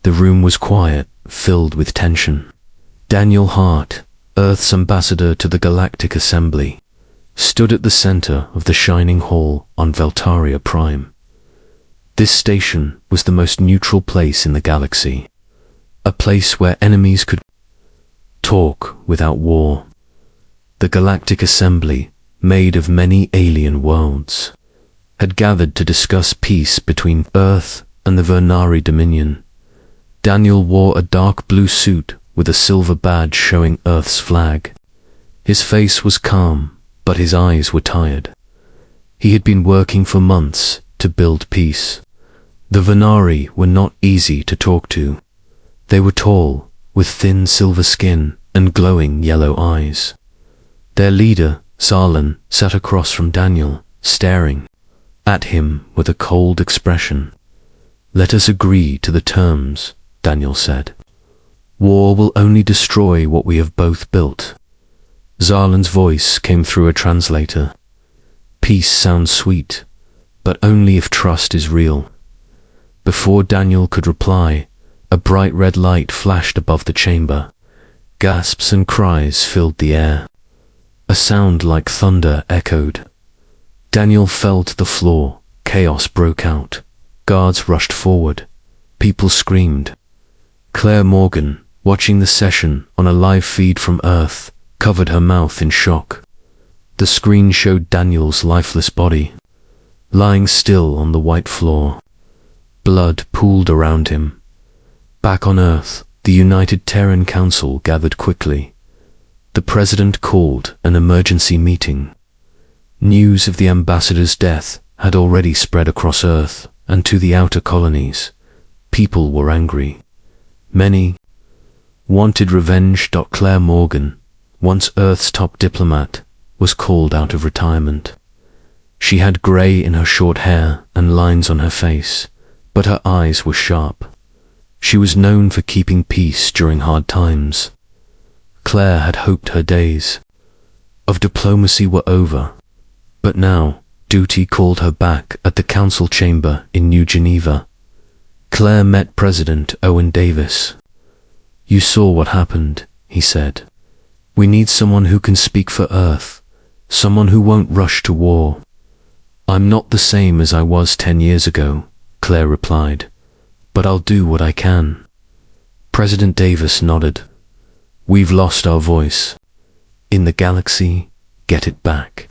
The room was quiet, filled with tension. Daniel Hart, Earth's ambassador to the Galactic Assembly, stood at the center of the shining hall on Veltaria Prime. This station was the most neutral place in the galaxy, a place where enemies could talk without war. The Galactic Assembly, made of many alien worlds, had gathered to discuss peace between Earth and the Vernari Dominion. Daniel wore a dark blue suit with a silver badge showing Earth's flag. His face was calm, but his eyes were tired. He had been working for months to build peace. The Vernari were not easy to talk to. They were tall, with thin silver skin and glowing yellow eyes. Their leader, Zarlan, sat across from Daniel, staring at him with a cold expression. "Let us agree to the terms," Daniel said. "War will only destroy what we have both built." Zarlan's voice came through a translator. "Peace sounds sweet, but only if trust is real." Before Daniel could reply, a bright red light flashed above the chamber. Gasps and cries filled the air. A sound like thunder echoed. Daniel fell to the floor. Chaos broke out. Guards rushed forward. People screamed. Claire Morgan, watching the session on a live feed from Earth, covered her mouth in shock. The screen showed Daniel's lifeless body, lying still on the white floor. Blood pooled around him. Back on Earth, the United Terran Council gathered quickly. The president called an emergency meeting. News of the ambassador's death had already spread across Earth and to the outer colonies. People were angry. Many wanted revenge. Claire Morgan, once Earth's top diplomat, was called out of retirement. She had grey in her short hair and lines on her face, but her eyes were sharp. She was known for keeping peace during hard times. Claire had hoped her days of diplomacy were over, but now duty called her back at the council chamber in New Geneva. Claire met President Owen Davis. "You saw what happened," he said. "We need someone who can speak for Earth, someone who won't rush to war." "I'm not the same as I was 10 years ago," Claire replied, "but I'll do what I can." President Davis nodded. "We've lost our voice. In the galaxy, get it back."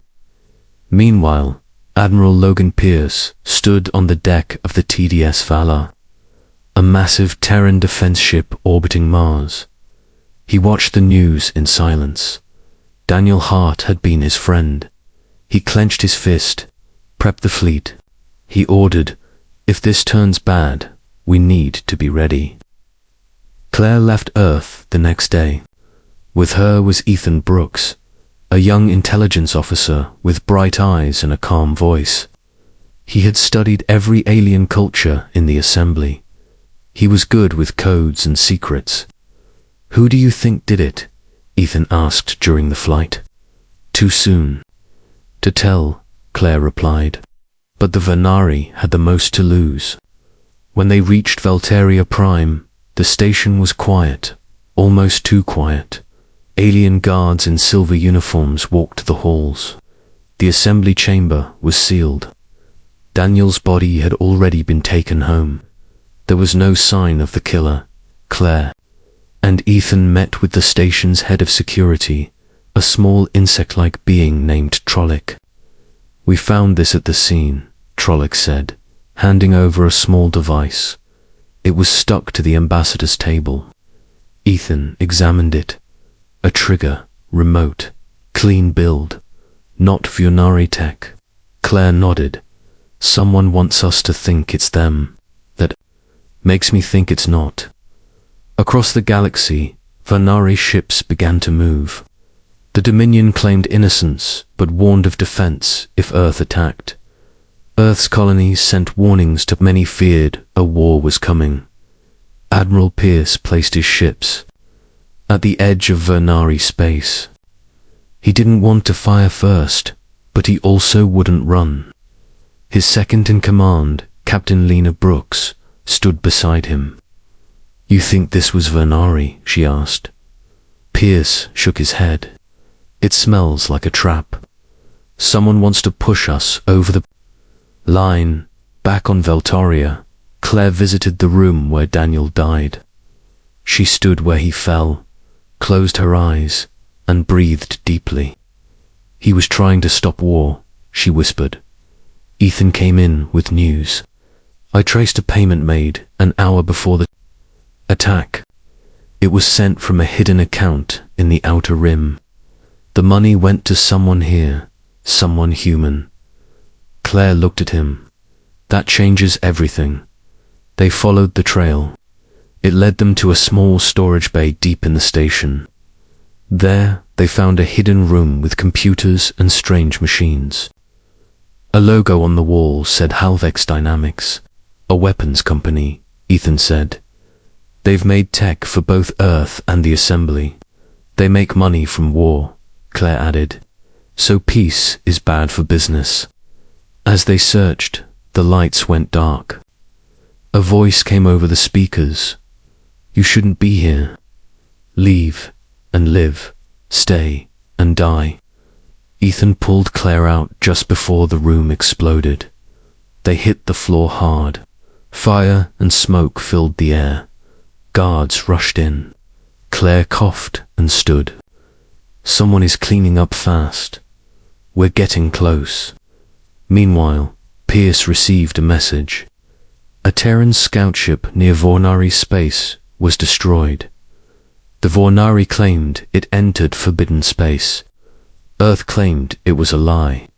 Meanwhile, Admiral Logan Pierce stood on the deck of the TDS Valar, a massive Terran defense ship orbiting Mars. He watched the news in silence. Daniel Hart had been his friend. He clenched his fist. "Prep the fleet," he ordered. "If this turns bad, we need to be ready." Claire left Earth the next day. With her was Ethan Brooks, a young intelligence officer with bright eyes and a calm voice. He had studied every alien culture in the assembly. He was good with codes and secrets. "Who do you think did it?" Ethan asked during the flight. "Too soon to tell," Claire replied. But the Vernari had the most to lose. When they reached Veltaria Prime, the station was quiet, almost too quiet. Alien guards in silver uniforms walked the halls. The assembly chamber was sealed. Daniel's body had already been taken home. There was no sign of the killer. Claire and Ethan met with the station's head of security, a small insect-like being named Trolloc. "We found this at the scene," Trolloc said, handing over a small device. It was stuck to the ambassador's table. Ethan examined it. A trigger, remote, clean build, not Vernari tech. Claire nodded. "Someone wants us to think it's them. That makes me think it's not." Across the galaxy, Vernari ships began to move. The Dominion claimed innocence, but warned of defense if Earth attacked. Earth's colonies sent warnings to many feared a war was coming. Admiral Pierce placed his ships at the edge of Vernari space. He didn't want to fire first, but he also wouldn't run. His second-in-command, Captain Lena Brooks, stood beside him. You think this was Venari? She asked. Pierce shook his head. It smells like a trap. Someone wants to push us over the line. Back on Veltaria, Claire visited the room where Daniel died. She stood where he fell, closed her eyes, and breathed deeply. He was trying to stop war, she whispered. Ethan came in with news. I traced a payment made an hour before the attack. It was sent from a hidden account in the Outer Rim. The money went to someone here, someone human. Claire looked at him. That changes everything. They followed the trail. It led them to a small storage bay deep in the station. There, they found a hidden room with computers and strange machines. A logo on the wall said Halvex Dynamics, a weapons company, Ethan said. They've made tech for both Earth and the Assembly. They make money from war, Claire added. So peace is bad for business. As they searched, the lights went dark. A voice came over the speakers. You shouldn't be here. Leave and live, stay and die. Ethan pulled Claire out just before the room exploded. They hit the floor hard. Fire and smoke filled the air. Guards rushed in. Claire coughed and stood. Someone is cleaning up fast. We're getting close. Meanwhile, Pierce received a message. A Terran scout ship near Vornari space was destroyed. The Vornari claimed it entered forbidden space. Earth claimed it was a lie.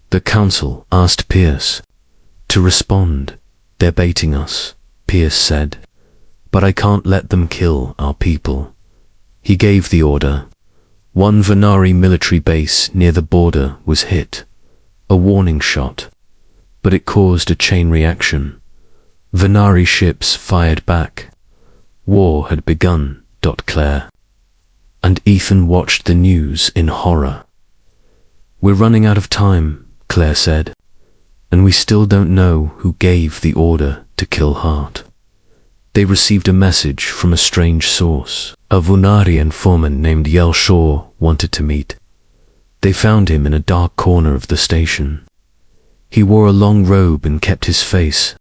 The Council asked Pierce to respond. They're baiting us, Pierce said. But I can't let them kill our people. He gave the order. One Venari military base near the border was hit. A warning shot. But it caused a chain reaction. Venari ships fired back. War had begun, Claire. And Ethan watched the news in horror. We're running out of time, Claire said. And we still don't know who gave the order to kill Hart. They received a message from a strange source. A Venari informant named Yel Shaw wanted to meet. They found him in a dark corner of the station. He wore a long robe and kept his face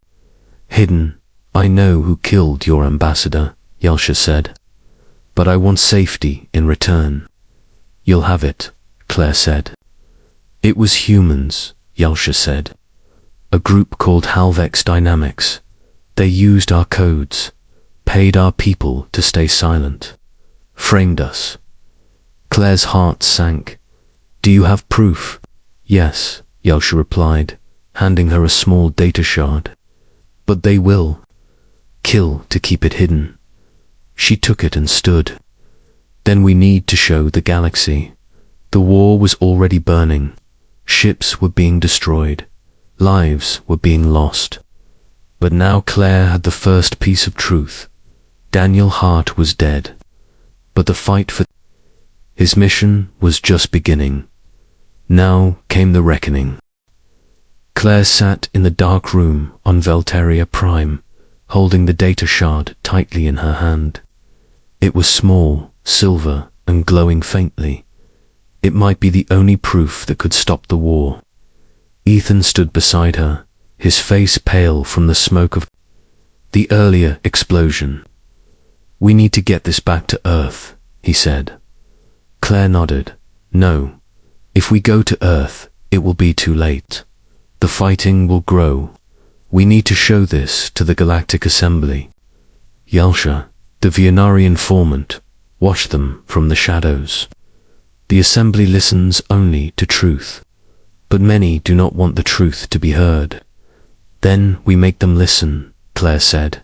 hidden. I know who killed your ambassador, Yelsha said. But I want safety in return. You'll have it, Claire said. It was humans, Yelsha said. A group called Halvex Dynamics. They used our codes, paid our people to stay silent, framed us. Claire's heart sank. Do you have proof? Yes, Yelsha replied, handing her a small data shard. But they will kill to keep it hidden. She took it and stood. Then we need to show the galaxy. The war was already burning. Ships were being destroyed. Lives were being lost. But now Claire had the first piece of truth. Daniel Hart was dead. But the fight for his mission was just beginning. Now came the reckoning. Claire sat in the dark room on Veltaria Prime, holding the data shard tightly in her hand. It was small, silver, and glowing faintly. It might be the only proof that could stop the war. Ethan stood beside her, his face pale from the smoke of the earlier explosion. We need to get this back to Earth, he said. Claire nodded. No. If we go to Earth, it will be too late. The fighting will grow. We need to show this to the Galactic Assembly. Yelsha, the Venari informant, watched them from the shadows. The Assembly listens only to truth. But many do not want the truth to be heard. Then we make them listen, Claire said.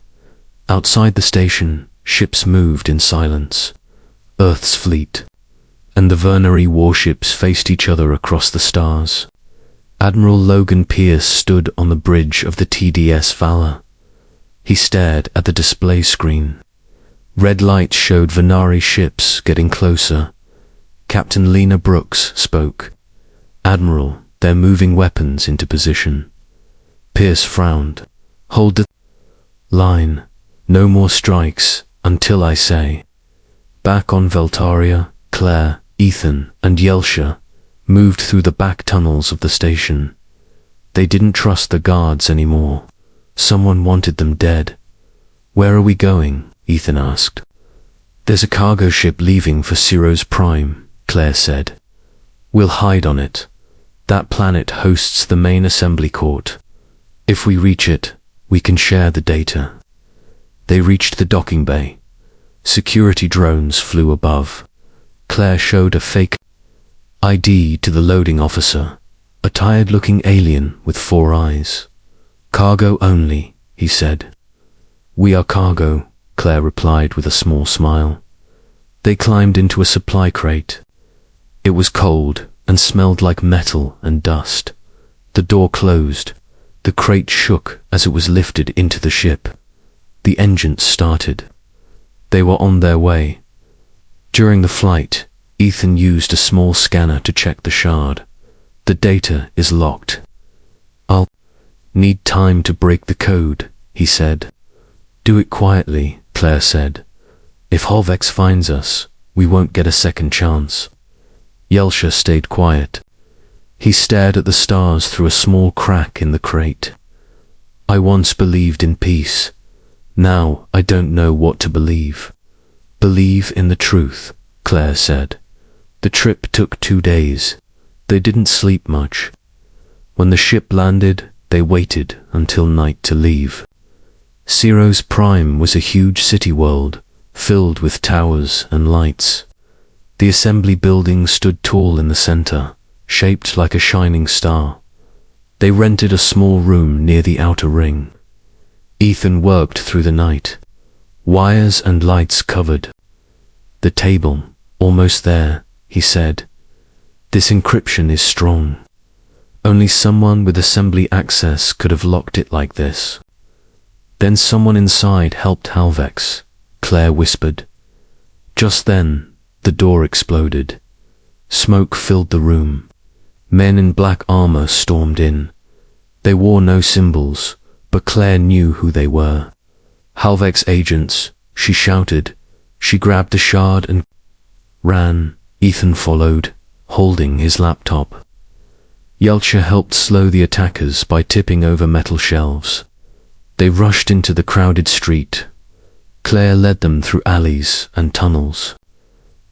Outside the station, ships moved in silence. Earth's fleet. And the Venari warships faced each other across the stars. Admiral Logan Pierce stood on the bridge of the TDS Valor. He stared at the display screen. Red lights showed Venari ships getting closer. Captain Lena Brooks spoke. Admiral, they're moving weapons into position. Pierce frowned. Hold the line. No more strikes, until I say. Back on Veltaria, Claire, Ethan, and Yelsha moved through the back tunnels of the station. They didn't trust the guards anymore. Someone wanted them dead. Where are we going? Ethan asked. There's a cargo ship leaving for Ciro's Prime, Claire said. We'll hide on it. That planet hosts the main assembly court. If we reach it, we can share the data. They reached the docking bay. Security drones flew above. Claire showed a fake ID to the loading officer, a tired-looking alien with 4 eyes. Cargo only, he said. We are cargo, Claire replied with a small smile. They climbed into a supply crate. It was cold and smelled like metal and dust. The door closed. The crate shook as it was lifted into the ship. The engines started. They were on their way. During the flight, Ethan used a small scanner to check the shard. The data is locked. I'll need time to break the code, he said. Do it quietly, Claire said. If Holvex finds us, we won't get a second chance. Yelsha stayed quiet. He stared at the stars through a small crack in the crate. I once believed in peace. Now I don't know what to believe. Believe in the truth, Claire said. The trip took 2 days. They didn't sleep much. When the ship landed, they waited until night to leave. Ciro's Prime was a huge city world, filled with towers and lights. The assembly building stood tall in the center, shaped like a shining star. They rented a small room near the outer ring. Ethan worked through the night. Wires and lights covered. The table, almost there, he said. This encryption is strong. Only someone with assembly access could have locked it like this. Then someone inside helped Halvex, Claire whispered. Just then, the door exploded. Smoke filled the room. Men in black armor stormed in. They wore no symbols, but Claire knew who they were. Halvex agents, she shouted. She grabbed the shard and ran. Ethan followed, holding his laptop. Yelsha helped slow the attackers by tipping over metal shelves. They rushed into the crowded street. Claire led them through alleys and tunnels.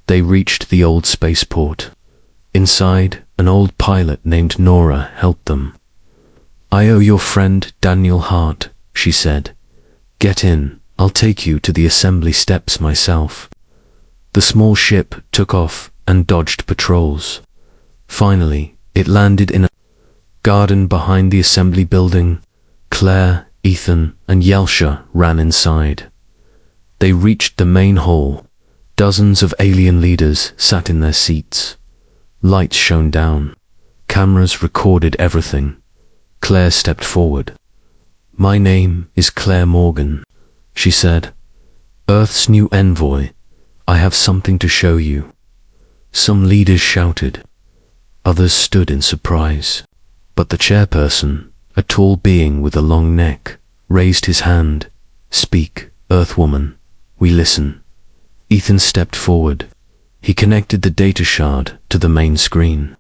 They reached the old spaceport. Inside, an old pilot named Nora helped them. I owe your friend Daniel Hart, she said. Get in, I'll take you to the assembly steps myself. The small ship took off and dodged patrols. Finally, it landed in a garden behind the assembly building. Claire, Ethan, and Yelsha ran inside. They reached the main hall. Dozens of alien leaders sat in their seats. Lights shone down. Cameras recorded everything. Claire stepped forward. My name is Claire Morgan, she said. Earth's new envoy. I have something to show you. Some leaders shouted. Others stood in surprise. But the chairperson, a tall being with a long neck, raised his hand. Speak, Earthwoman. We listen. Ethan stepped forward. He connected the data shard to the main screen.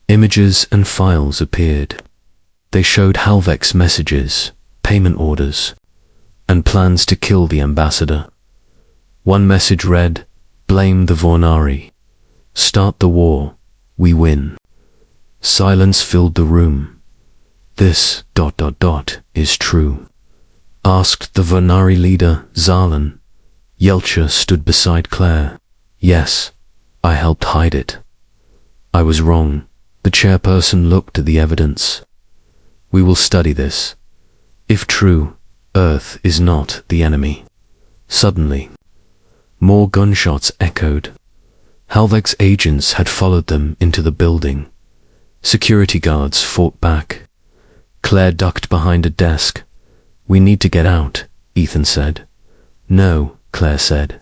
Images and files appeared. They showed Halvex messages, payment orders, and plans to kill the ambassador. One message read, blame the Vornari. Start the war. We win. Silence filled the room. This ... is true. Asked the Vornari leader, Zalan. Yelsha stood beside Claire. Yes, I helped hide it. I was wrong. The chairperson looked at the evidence. We will study this. If true, Earth is not the enemy. Suddenly, more gunshots echoed. Halvex agents had followed them into the building. Security guards fought back. Claire ducked behind a desk. We need to get out, Ethan said. No, Claire said.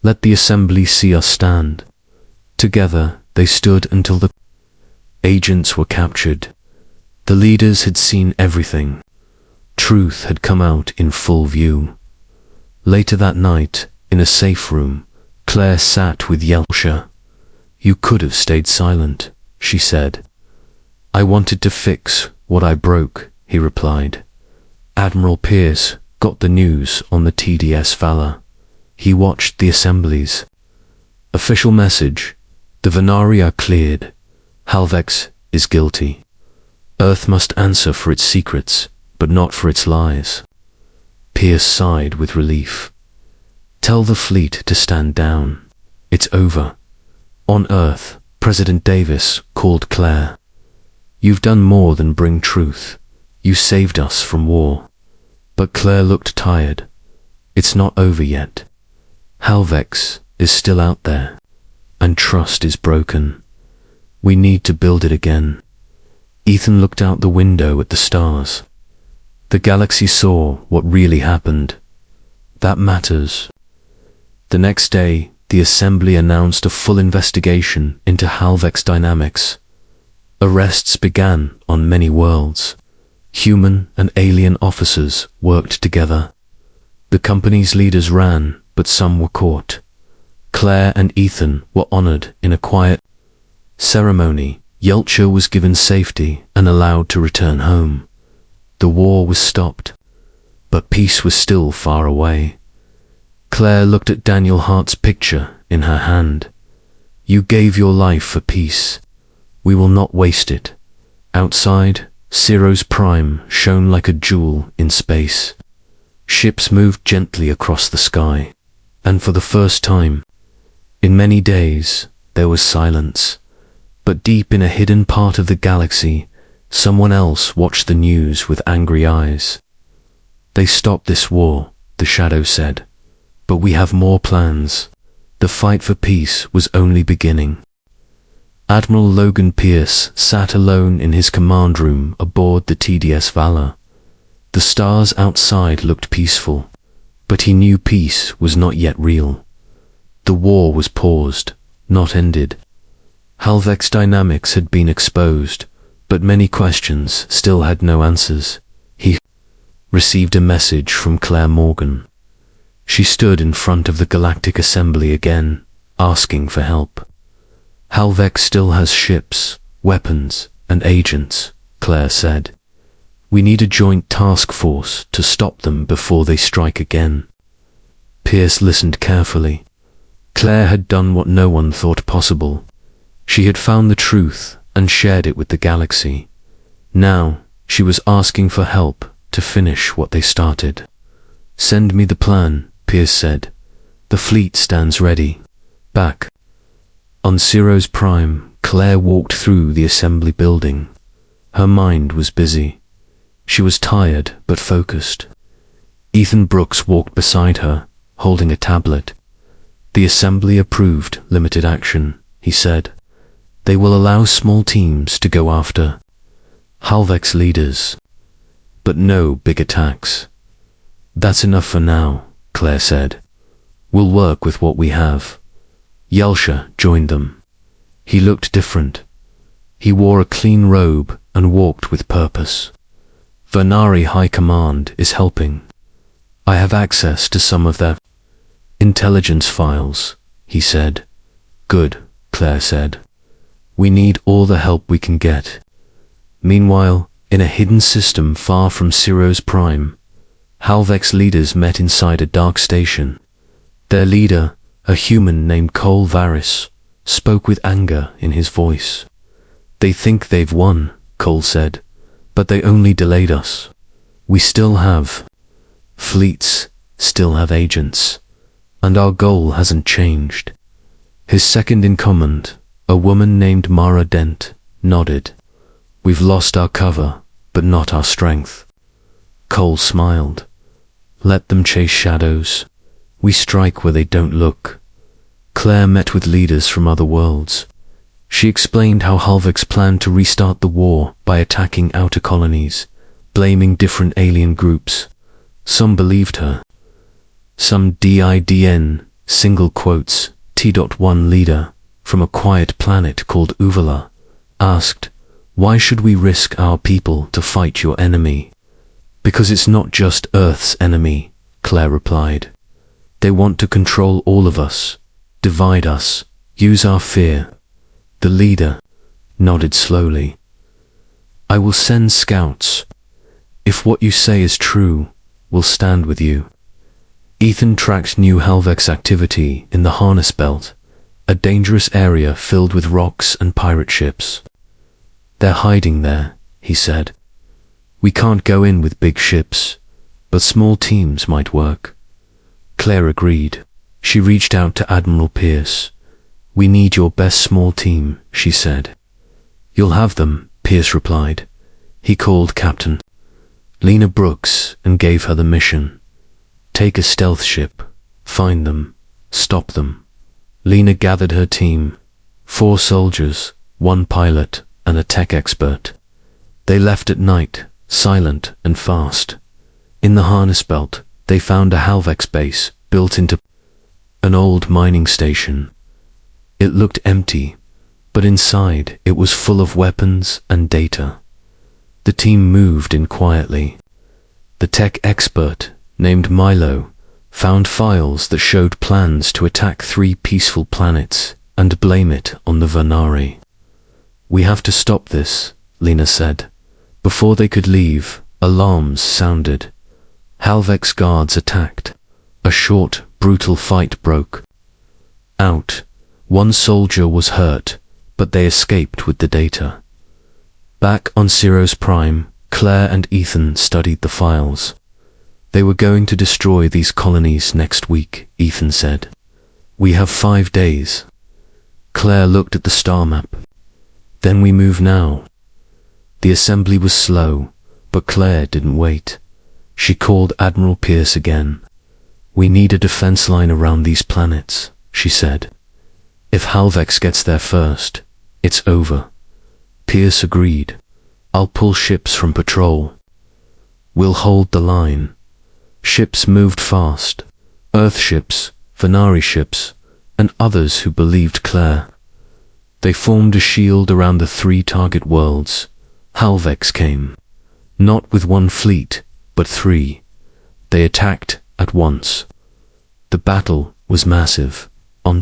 Let the assembly see us stand. Together, they stood until the agents were captured. The leaders had seen everything. Truth had come out in full view. Later that night, in a safe room, Claire sat with Yelsha. "You could have stayed silent," she said. "I wanted to fix what I broke," he replied. Admiral Pierce got the news on the TDS Valor. He watched the assemblies. Official message: the Venaria are cleared. Halvex is guilty. Earth must answer for its secrets, but not for its lies. Pierce sighed with relief. "Tell the fleet to stand down. It's over." On Earth, President Davis called Claire. "You've done more than bring truth. You saved us from war." But Claire looked tired. "It's not over yet. Halvex is still out there, and trust is broken. We need to build it again." Ethan looked out the window at the stars. The galaxy saw what really happened. That matters. The next day, the Assembly announced a full investigation into Halvex dynamics. Arrests began on many worlds. Human and alien officers worked together. The company's leaders ran, but some were caught. Claire and Ethan were honored in a quiet ceremony. Yelcha was given safety and allowed to return home. The war was stopped, but peace was still far away. Claire looked at Daniel Hart's picture in her hand. "You gave your life for peace. We will not waste it." Outside, Ciro's Prime shone like a jewel in space. Ships moved gently across the sky, and for the first time in many days, there was silence. But deep in a hidden part of the galaxy, someone else watched the news with angry eyes. "They stopped this war," the Shadow said, "but we have more plans. The fight for peace was only beginning." Admiral Logan Pierce sat alone in his command room aboard the TDS Valor. The stars outside looked peaceful, but he knew peace was not yet real. The war was paused, not ended. Halvex dynamics had been exposed, but many questions still had no answers. He received a message from Claire Morgan. She stood in front of the Galactic Assembly again, asking for help. "Halvex still has ships, weapons, and agents," Claire said. "We need a joint task force to stop them before they strike again." Pierce listened carefully. Claire had done what no one thought possible. She had found the truth and shared it with the galaxy. Now, she was asking for help to finish what they started. "Send me the plan," Pierce said. "The fleet stands ready." Back on Ciro's Prime, Claire walked through the assembly building. Her mind was busy. She was tired but focused. Ethan Brooks walked beside her, holding a tablet. "The Assembly approved limited action," he said. "They will allow small teams to go after Halvex leaders, but no big attacks." "That's enough for now," Claire said. "We'll work with what we have." Yelsha joined them. He looked different. He wore a clean robe and walked with purpose. "Venari High Command is helping. I have access to some of their intelligence files," he said. "Good," Claire said. "We need all the help we can get." Meanwhile, in a hidden system far from Ciro's Prime, Halvex leaders met inside a dark station. Their leader, a human named Cole Varys, spoke with anger in his voice. "They think they've won," Cole said, "but they only delayed us. We still have fleets, still have agents, and our goal hasn't changed." His second in command, a woman named Mara Dent, nodded. "We've lost our cover, but not our strength." Cole smiled. "Let them chase shadows. We strike where they don't look." Claire met with leaders from other worlds. She explained how Halvex planned to restart the war by attacking outer colonies, blaming different alien groups. Some believed her. Some DIDN, single quotes, T.1 leader, from a quiet planet called Uvala, asked, "Why should we risk our people to fight your enemy?" "Because it's not just Earth's enemy," Claire replied. They want to control all of us, divide us, use our fear. The leader nodded slowly. I will send scouts. If what you say is true, we'll stand with you. Ethan tracked new Halvex activity in the Harness Belt, a dangerous area filled with rocks and pirate ships. They're hiding there, he said. We can't go in with big ships, but small teams might work. Claire agreed. She reached out to Admiral Pierce. We need your best small team, she said. You'll have them, Pierce replied. He called Captain Lena Brooks and gave her the mission. Take a stealth ship, find them, stop them. Lena gathered her team, 4 soldiers, 1 pilot, and a tech expert. They left at night, silent and fast. In the Harness Belt, they found a Halvex base built into an old mining station. It looked empty, but inside it was full of weapons and data. The team moved in quietly. The tech expert, named Milo, found files that showed plans to attack 3 peaceful planets and blame it on the Vanari. We have to stop this, Lena said. Before they could leave, alarms sounded. Halvex guards attacked. A short, brutal fight broke out. 1 soldier was hurt, but they escaped with the data. Back on Ciros Prime, Claire and Ethan studied the files. They were going to destroy these colonies next week, Ethan said. We have 5 days. Claire looked at the star map. Then we move now. The assembly was slow, but Claire didn't wait. She called Admiral Pierce again. We need a defense line around these planets, she said. If Halvex gets there first, it's over. Pierce agreed. I'll pull ships from patrol. We'll hold the line. Ships moved fast. Earth ships, Vanari ships, and others who believed Claire. They formed a shield around the 3 target worlds. Halvex came. Not with 1 fleet, but 3. They attacked at once. The battle was massive. On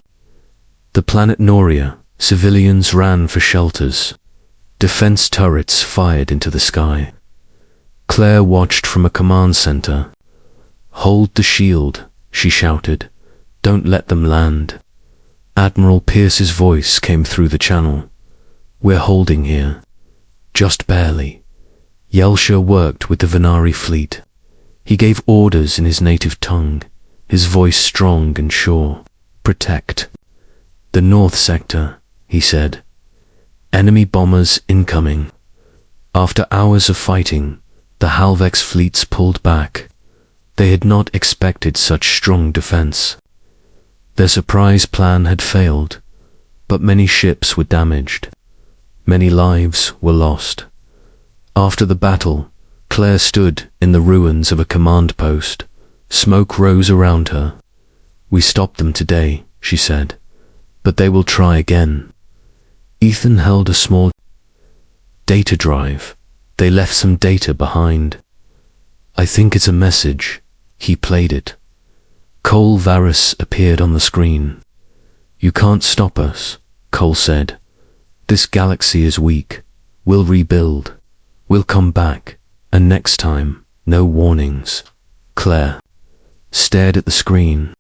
the planet Noria, civilians ran for shelters. Defense turrets fired into the sky. Claire watched from a command center. Hold the shield, she shouted. Don't let them land. Admiral Pierce's voice came through the channel. We're holding here. Just barely. Yelsha worked with the Vanari fleet. He gave orders in his native tongue, his voice strong and sure. Protect the North Sector, he said. Enemy bombers incoming. After hours of fighting, the Halvex fleets pulled back. They had not expected such strong defense. Their surprise plan had failed, but many ships were damaged. Many lives were lost. After the battle, Claire stood in the ruins of a command post. Smoke rose around her. We stopped them today, she said, but they will try again. Ethan held a small data drive. They left some data behind. I think it's a message. He played it. Cole Varus appeared on the screen. You can't stop us, Cole said. This galaxy is weak. We'll rebuild. We'll come back. And next time, no warnings. Claire stared at the screen.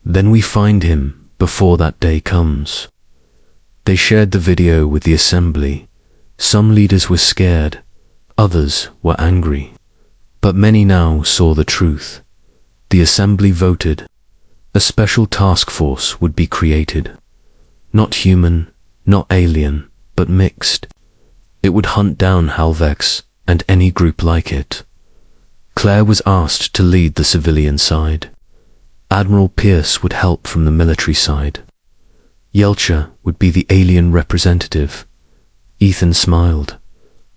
Then we find him before that day comes. They shared the video with the assembly. Some leaders were scared. Others were angry. But many now saw the truth. The assembly voted. A special task force would be created. Not human, not alien, but mixed. It would hunt down Halvex and any group like it. Claire was asked to lead the civilian side. Admiral Pierce would help from the military side. Yelcha would be the alien representative. Ethan smiled.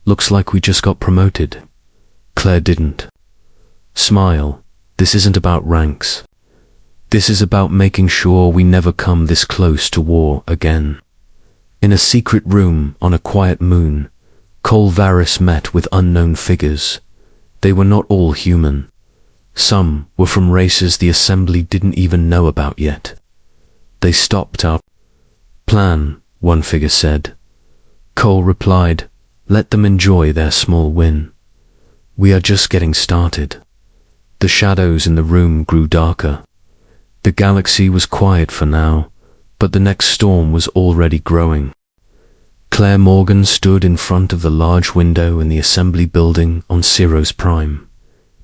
Looks like we just got promoted. Claire didn't. Smile. This isn't about ranks. This is about making sure we never come this close to war again. In a secret room on a quiet moon, Cole Varus met with unknown figures. They were not all human. Some were from races the assembly didn't even know about yet. They stopped our plan, one figure said. Cole replied, let them enjoy their small win. We are just getting started. The shadows in the room grew darker. The galaxy was quiet for now, but the next storm was already growing. Claire Morgan stood in front of the large window in the assembly building on Ceros Prime.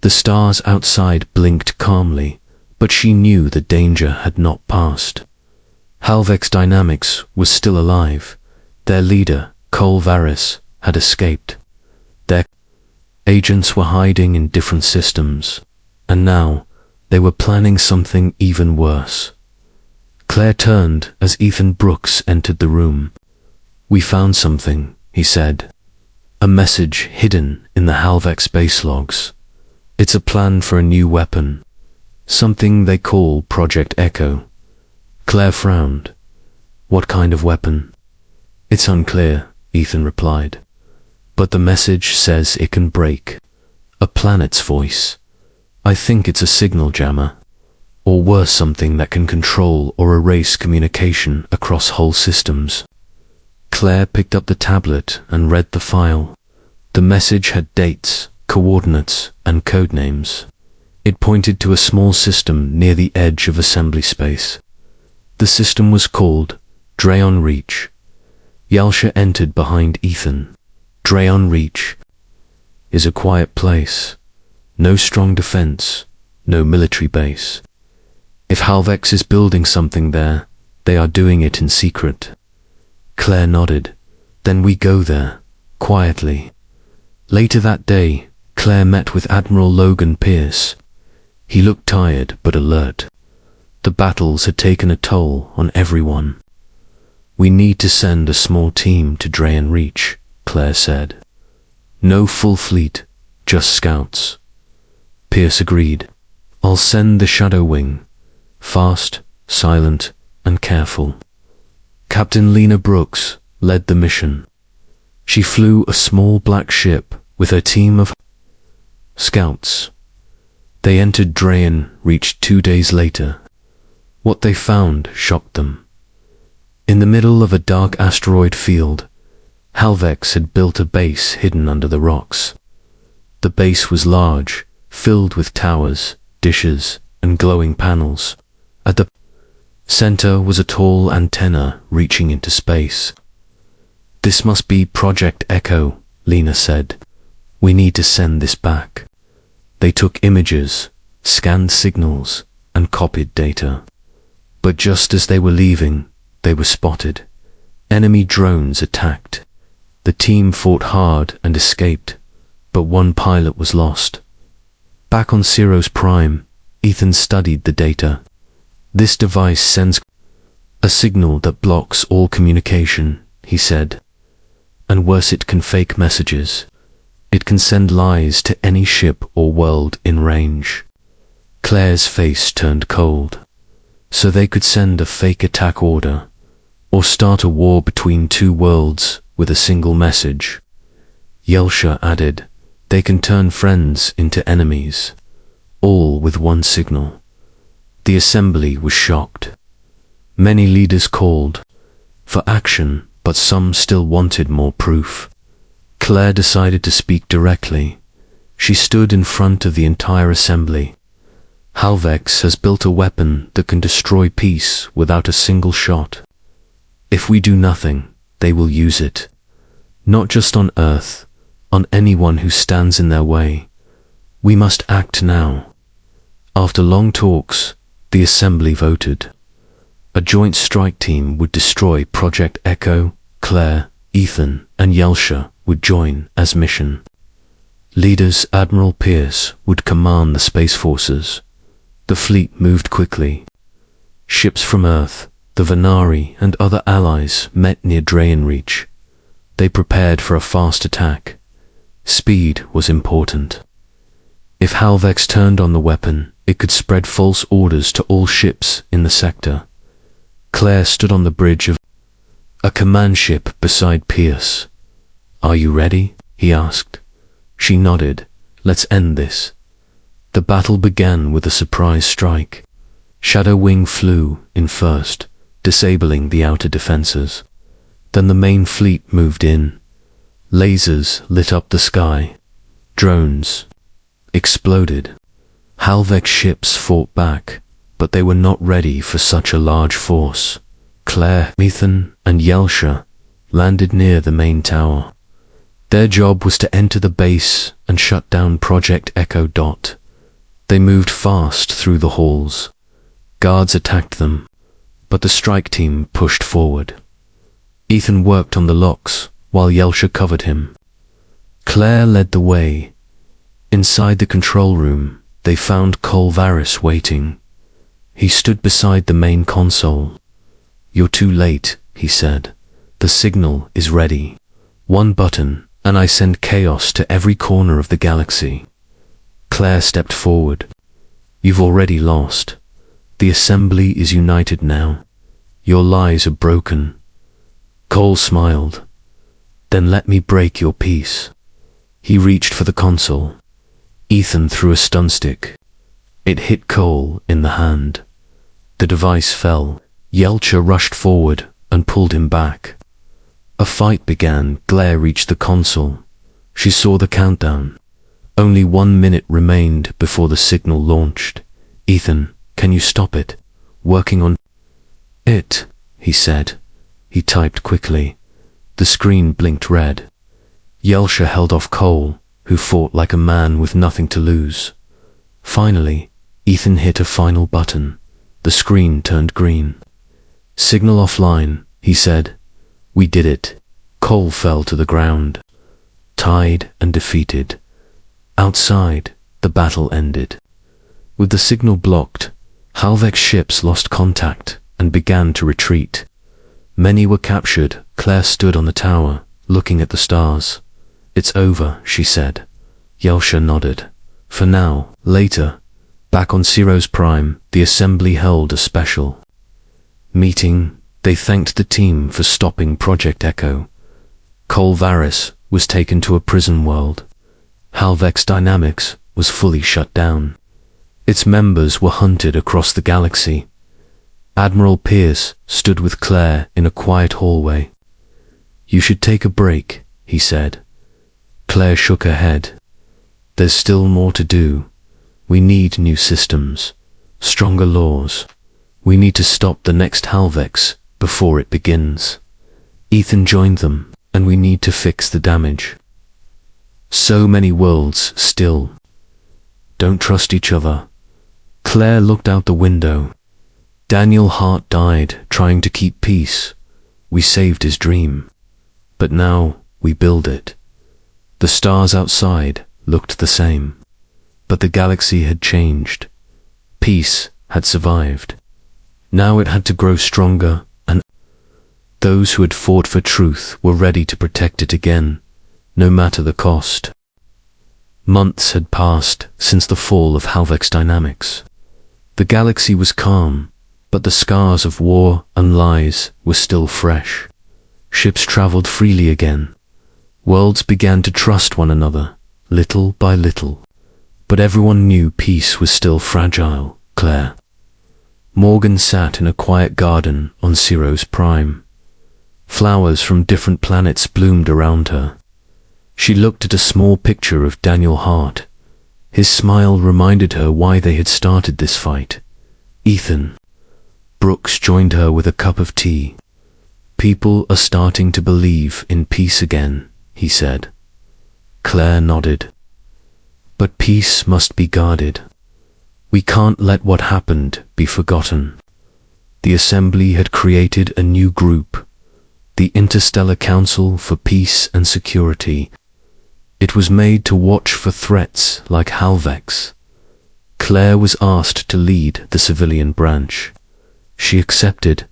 The stars outside blinked calmly, but she knew the danger had not passed. Halvex Dynamics was still alive. Their leader, Cole Varys, had escaped. Their agents were hiding in different systems, and now they were planning something even worse. Claire turned as Ethan Brooks entered the room. We found something, he said. A message hidden in the Halvex base logs. It's a plan for a new weapon, something they call Project Echo. Claire frowned. What kind of weapon? It's unclear, Ethan replied. But the message says it can break a planet's voice. I think it's a signal jammer, or worse, something that can control or erase communication across whole systems. Claire picked up the tablet and read the file. The message had dates, coordinates, and codenames. It pointed to a small system near the edge of assembly space. The system was called Drayon Reach. Yalsha entered behind Ethan. Drayon Reach is a quiet place. No strong defense, no military base. If Halvex is building something there, they are doing it in secret. Claire nodded. Then we go there, quietly. Later that day, Claire met with Admiral Logan Pierce. He looked tired but alert. The battles had taken a toll on everyone. We need to send a small team to Drayon Reach, Claire said. No full fleet, just scouts. Pierce agreed. I'll send the Shadow Wing. Fast, silent, and careful. Captain Lena Brooks led the mission. She flew a small black ship with her team of scouts. They entered Drayon Reach 2 days later. What they found shocked them. In the middle of a dark asteroid field, Halvex had built a base hidden under the rocks. The base was large, filled with towers, dishes, and glowing panels. At the center was a tall antenna reaching into space. This must be Project Echo, Lena said. We need to send this back. They took images, scanned signals, and copied data. But just as they were leaving, they were spotted. Enemy drones attacked. The team fought hard and escaped, but one pilot was lost. Back on Ceros Prime, Ethan studied the data. This device sends a signal that blocks all communication, he said. And worse, it can fake messages. It can send lies to any ship or world in range. Claire's face turned cold. So they could send a fake attack order, or start a war between two worlds with a single message. Yalsha added, they can turn friends into enemies, all with one signal. The assembly was shocked. Many leaders called for action, but some still wanted more proof. Claire decided to speak directly. She stood in front of the entire assembly. Halvex has built a weapon that can destroy peace without a single shot. If we do nothing, they will use it. Not just on Earth, on anyone who stands in their way. We must act now. After long talks, the assembly voted. A joint strike team would destroy Project Echo. Claire, Ethan, and Yalsha would join as mission. Leaders Admiral Pierce would command the Space Forces. The fleet moved quickly. Ships from Earth, the Venari, and other allies met near Drayon Reach. They prepared for a fast attack. Speed was important. If Halvex turned on the weapon, it could spread false orders to all ships in the sector. Claire stood on the bridge of a command ship beside Pierce. Are you ready? He asked. She nodded. Let's end this. The battle began with a surprise strike. Shadow Wing flew in first, disabling the outer defenses. Then the main fleet moved in. Lasers lit up the sky. Drones exploded. HFY ships fought back, but they were not ready for such a large force. Claire, Ethan, and Yelsha landed near the main tower. Their job was to enter the base and shut down Project Echo. They moved fast through the halls. Guards attacked them, but the strike team pushed forward. Ethan worked on the locks, while Yelsha covered him. Claire led the way. Inside the control room, they found Cole Varys waiting. He stood beside the main console. "You're too late," he said. "The signal is ready. One button, and I send chaos to every corner of the galaxy." Claire stepped forward. "You've already lost. The assembly is united now. Your lies are broken." Cole smiled. "Then let me break your peace." He reached for the console. Ethan threw a stun stick. It hit Cole in the hand. The device fell. Yelsha rushed forward and pulled him back. A fight began. Claire reached the console. She saw the countdown. Only 1 minute remained before the signal launched. "Ethan, can you stop it?" "Working on it," he said. He typed quickly. The screen blinked red. Yelsha held off Cole, who fought like a man with nothing to lose. Finally, Ethan hit a final button. The screen turned green. "Signal offline," he said. "We did it." Cole fell to the ground, tied and defeated. Outside, the battle ended. With the signal blocked, HFY ships lost contact and began to retreat. Many were captured. Claire stood on the tower, looking at the stars. "It's over," she said. Yelsha nodded. "For now." Later, back on Ciros Prime, the assembly held a special meeting. They thanked the team for stopping Project Echo. Cole Varys was taken to a prison world. HFY's dynamics was fully shut down. Its members were hunted across the galaxy. Admiral Pierce stood with Claire in a quiet hallway. "You should take a break," he said. Claire shook her head. "There's still more to do. We need new systems, stronger laws. We need to stop the next HFY before it begins." Ethan joined them, and we need to fix the damage. So many worlds still don't trust each other. Claire looked out the window. Daniel Hart died trying to keep peace. We saved his dream. But now we build it. The stars outside looked the same. But the galaxy had changed. Peace had survived. Now it had to grow stronger, and those who had fought for truth were ready to protect it again, no matter the cost. Months had passed since the fall of HFY's dynamics. The galaxy was calm, but the scars of war and lies were still fresh. Ships traveled freely again. Worlds began to trust one another, little by little. But everyone knew peace was still fragile. Claire. Morgan sat in a quiet garden on Ciros Prime. Flowers from different planets bloomed around her. She looked at a small picture of Daniel Hart. His smile reminded her why they had started this fight. Ethan. Brooks joined her with a cup of tea. "People are starting to believe in peace again," he said. Claire nodded. "But peace must be guarded. We can't let what happened be forgotten." The Assembly had created a new group, the Interstellar Council for Peace and Security. It was made to watch for threats like HFY. Claire was asked to lead the civilian branch. She accepted,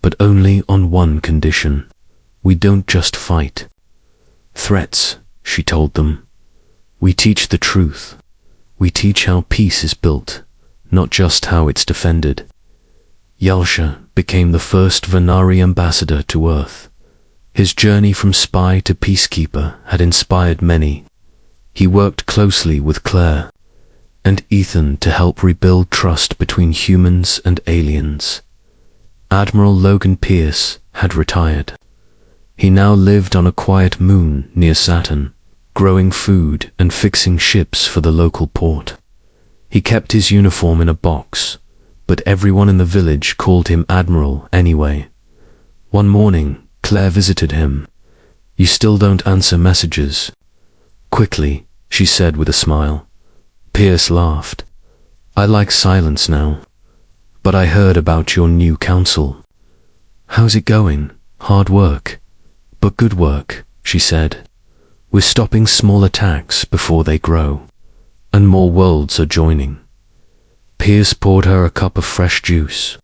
but only on one condition. "We don't just fight threats," she told them. "We teach the truth. We teach how peace is built, not just how it's defended." Yelsha became the first Venari ambassador to Earth. His journey from spy to peacekeeper had inspired many. He worked closely with Claire. and Ethan to help rebuild trust between humans and aliens. Admiral Logan Pierce had retired. He now lived on a quiet moon near Saturn, growing food and fixing ships for the local port. He kept his uniform in a box, but everyone in the village called him Admiral anyway. One morning, Claire visited him. "You still don't answer messages." "Quickly," she said with a smile. Pierce laughed. "I like silence now. But I heard about your new council." "How's it going?" "Hard work. But good work," she said. "We're stopping small attacks before they grow. And more worlds are joining." Pierce poured her a cup of fresh juice.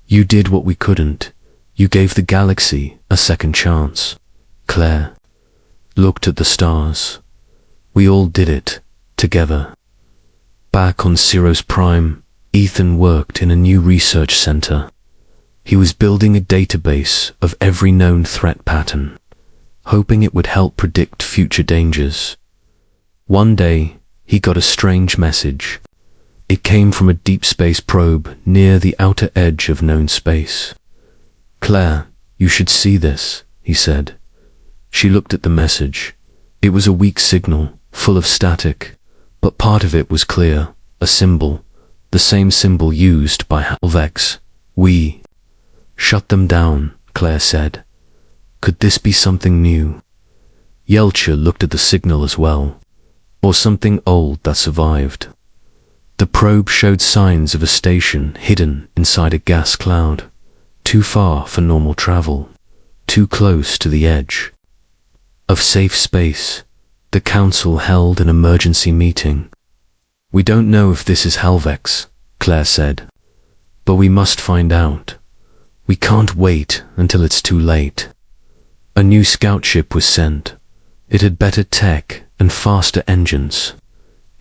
"You did what we couldn't. You gave the galaxy a second chance." Claire looked at the stars. "We all did it, together." Back on Cirrus Prime, Ethan worked in a new research center. He was building a database of every known threat pattern, hoping it would help predict future dangers. One day, he got a strange message. It came from a deep space probe near the outer edge of known space. "Claire, you should see this," he said. She looked at the message. It was a weak signal, full of static, but part of it was clear, a symbol, the same symbol used by Halvex. "We shut them down," Claire said. Could this be something new? Yelcha looked at the signal as well, or something old that survived. The probe showed signs of a station hidden inside a gas cloud, too far for normal travel, too close to the edge of safe space. The council held an emergency meeting. "We don't know if this is Halvex," Claire said, "but we must find out. We can't wait until it's too late." A new scout ship was sent. It had better tech and faster engines.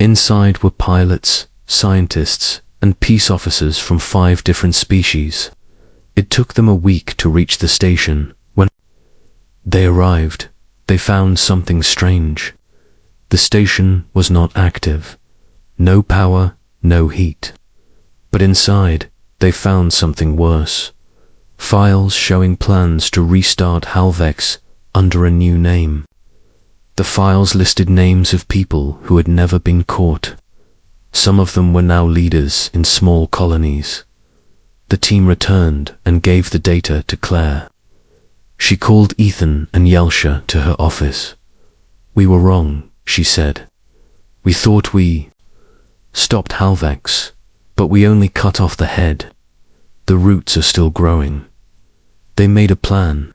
Inside were pilots, scientists, and peace officers from 5 different species. It took them a week to reach the station. When they arrived, they found something strange. The station was not active. No power, no heat. But inside, they found something worse. Files showing plans to restart Halvex under a new name. The files listed names of people who had never been caught. Some of them were now leaders in small colonies. The team returned and gave the data to Claire. She called Ethan and Yelcha to her office. "We were wrong," she said. "We thought we stopped Halvex, but we only cut off the head. The roots are still growing." They made a plan.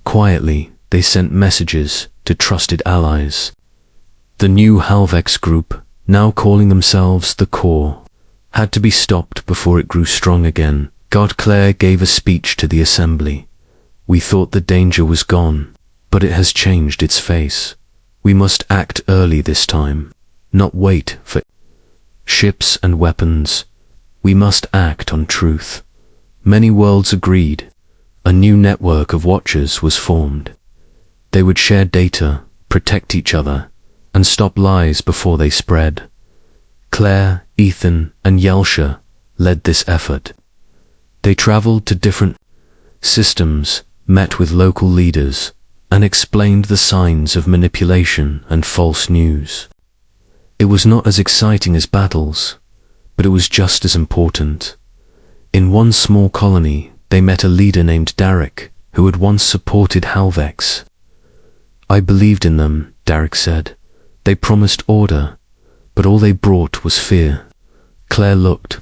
Quietly, they sent messages to trusted allies. The new Halvex group, now calling themselves the Core, had to be stopped before it grew strong again. Claire gave a speech to the assembly. "We thought the danger was gone, but it has changed its face. We must act early this time, not wait for ships and weapons. We must act on truth." Many worlds agreed. A new network of watchers was formed. They would share data, protect each other, and stop lies before they spread. Claire, Ethan, and Yelcha led this effort. They traveled to different systems, met with local leaders, and explained the signs of manipulation and false news. It was not as exciting as battles, but it was just as important. In one small colony, they met a leader named Derek, who had once supported Halvex. "I believed in them," Derek said. "They promised order, but all they brought was fear." Claire looked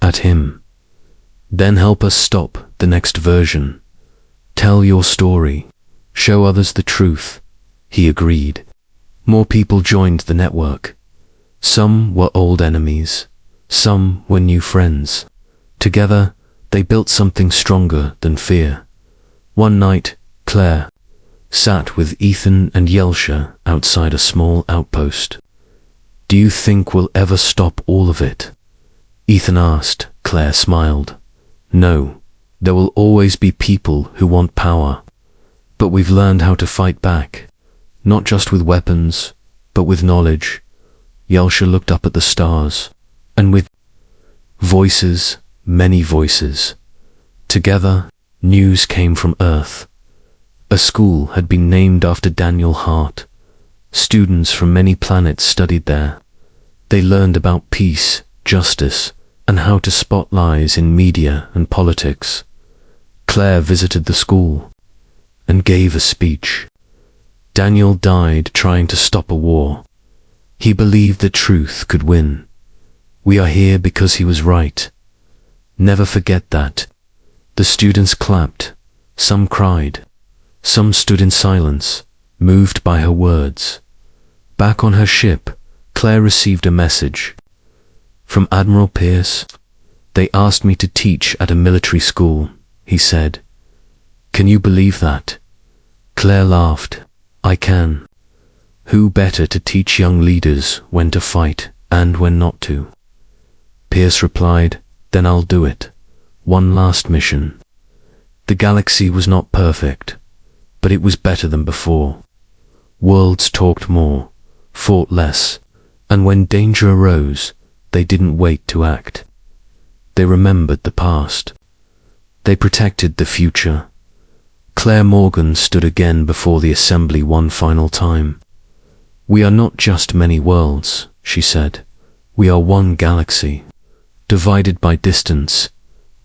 at him. "Then help us stop the next version. Tell your story. Show others the truth." He agreed. More people joined the network. Some were old enemies. Some were new friends. Together, they built something stronger than fear. One night, Claire sat with Ethan and Yelcha outside a small outpost. "Do you think we'll ever stop all of it?" Ethan asked. Claire smiled. "No, there will always be people who want power. But we've learned how to fight back, not just with weapons, but with knowledge. Yelsha looked up at the stars, and with voices, many voices, together, news came from Earth. A school had been named after Daniel Hart. Students from many planets studied there. They learned about peace, justice, and how to spot lies in media and politics. Claire visited the school and gave a speech. Daniel died trying to stop a war. He believed that truth could win. We are here because he was right. Never forget that. The students clapped. Some cried. Some stood in silence, moved by her words. Back on her ship, Claire received a message. From Admiral Pierce. They asked me to teach at a military school, he said. Can you believe that? Claire laughed. I can. Who better to teach young leaders when to fight and when not to? Pierce replied, then I'll do it. One last mission. The galaxy was not perfect, but it was better than before. Worlds talked more, fought less, and when danger arose, they didn't wait to act. They remembered the past. They protected the future. Claire Morgan stood again before the assembly one final time. We are not just many worlds, she said. We are one galaxy, divided by distance,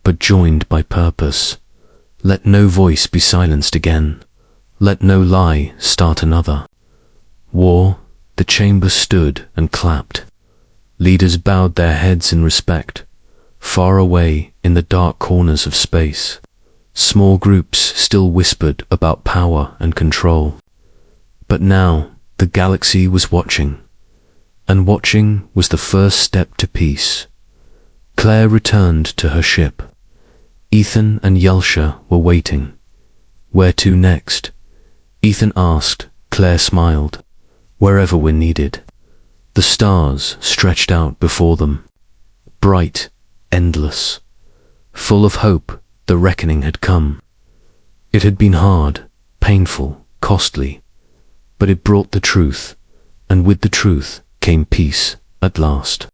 but joined by purpose. Let no voice be silenced again. Let no lie start another. War, the chamber stood and clapped. Leaders bowed their heads in respect. Far away in the dark corners of space, small groups still whispered about power and control. But now the galaxy was watching, and watching was the first step to peace. Claire returned to her ship. Ethan and Yelsha were waiting. Where to next? Ethan asked. Claire smiled. Wherever we're needed. The stars stretched out before them. Bright, endless. Full of hope, the reckoning had come. It had been hard, painful, costly, but it brought the truth, and with the truth came peace at last.